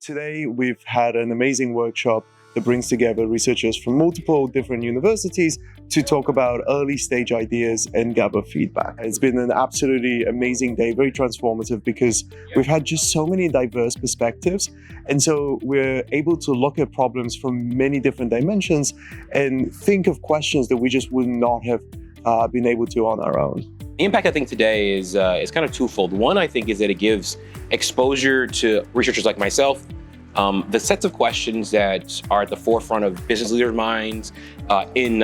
Today, we've had an amazing workshop that brings together researchers from multiple different universities to talk about early stage ideas and gather feedback. It's been an absolutely amazing day, very transformative, because we've had just so many diverse perspectives. And so we're able to look at problems from many different dimensions and think of questions that we just would not have been able to on our own. The impact, I think, today is kind of twofold. One, I think, is that it gives exposure to researchers like myself, the sets of questions that are at the forefront of business leaders' minds in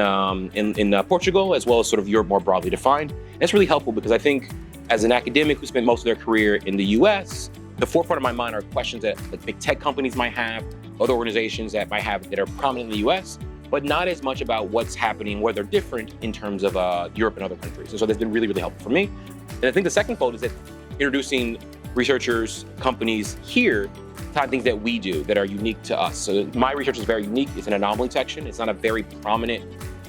Portugal, as well as sort of Europe more broadly defined. And it's really helpful because I think as an academic who spent most of their career in the US, the forefront of my mind are questions that big tech companies might have, other organizations that might have that are prominent in the US, but not as much about what's happening, where they're different in terms of Europe and other countries. And so that's been really, really helpful for me. And I think the second fold is that introducing researchers, companies here, to things that we do that are unique to us. So my research is very unique. It's an anomaly detection. It's not a very prominent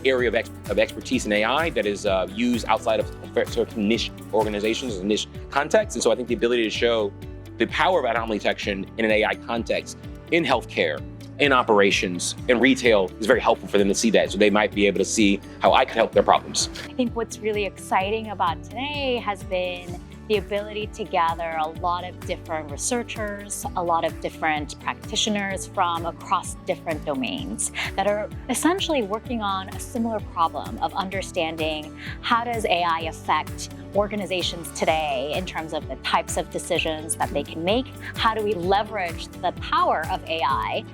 area of expertise in AI that is used outside of sort of niche organizations and niche contexts. And so I think the ability to show the power of anomaly detection in an AI context in healthcare, in operations, in retail is very helpful for them to see that. So they might be able to see how I can help their problems. I think what's really exciting about today has been the ability to gather a lot of different researchers, a lot of different practitioners from across different domains that are essentially working on a similar problem of understanding how does AI affect organizations today in terms of the types of decisions that they can make. How do we leverage the power of AI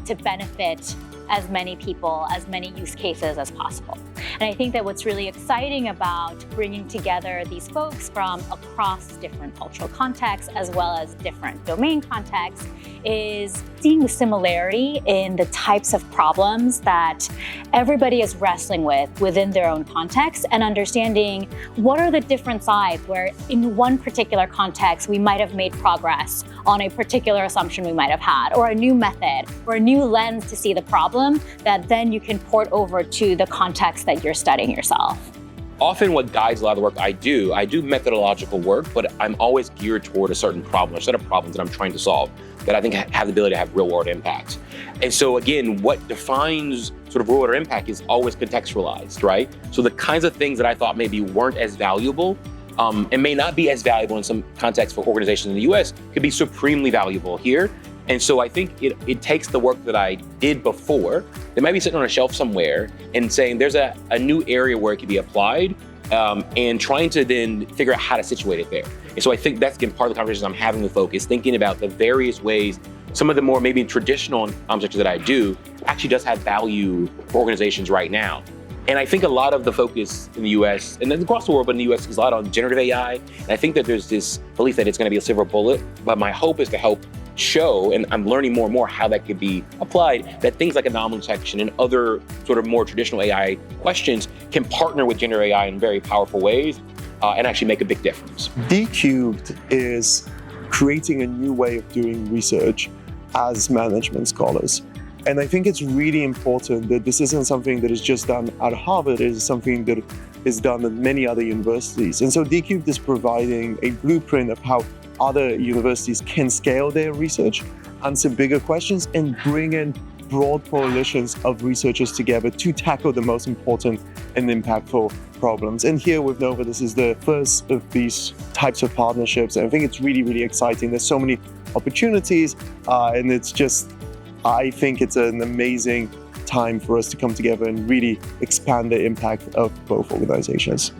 to benefit as many people, as many use cases as possible. And I think that what's really exciting about bringing together these folks from across different cultural contexts as well as different domain contexts is seeing the similarity in the types of problems that everybody is wrestling with within their own context, and understanding what are the different sides where in one particular context we might have made progress on a particular assumption we might have had, or a new method, or a new lens to see the problem that then you can port over to the context that you're studying yourself. Often what guides a lot of the work I do methodological work, but I'm always geared toward a certain problem, or set of problems that I'm trying to solve that I think have the ability to have real world impact. And so again, what defines sort of real world impact is always contextualized, right? So the kinds of things that I thought maybe weren't as valuable and may not be as valuable in some contexts for organizations in the US could be supremely valuable here. And so I think it takes the work that I did before that might be sitting on a shelf somewhere and saying there's a new area where it could be applied and trying to then figure out how to situate it there. And so I think that's, again, part of the conversation I'm having with folks is thinking about the various ways some of the more maybe traditional objectives that I do actually does have value for organizations right now. And I think a lot of the focus in the US, and then across the world, but in the US, is a lot on generative AI. And I think that there's this belief that it's going to be a silver bullet, but my hope is to help show, and I'm learning more and more how that could be applied, that things like anomaly detection and other sort of more traditional AI questions can partner with generative AI in very powerful ways and actually make a big difference. D-Cubed is creating a new way of doing research as management scholars. And I think it's really important that this isn't something that is just done at Harvard, it is something that is done at many other universities. And so D-Cubed is providing a blueprint of how other universities can scale their research, answer bigger questions, and bring in broad coalitions of researchers together to tackle the most important and impactful problems. And here with Nova, this is the first of these types of partnerships. And I think it's really, really exciting. There's so many opportunities, and it's just, I think it's an amazing time for us to come together and really expand the impact of both organizations.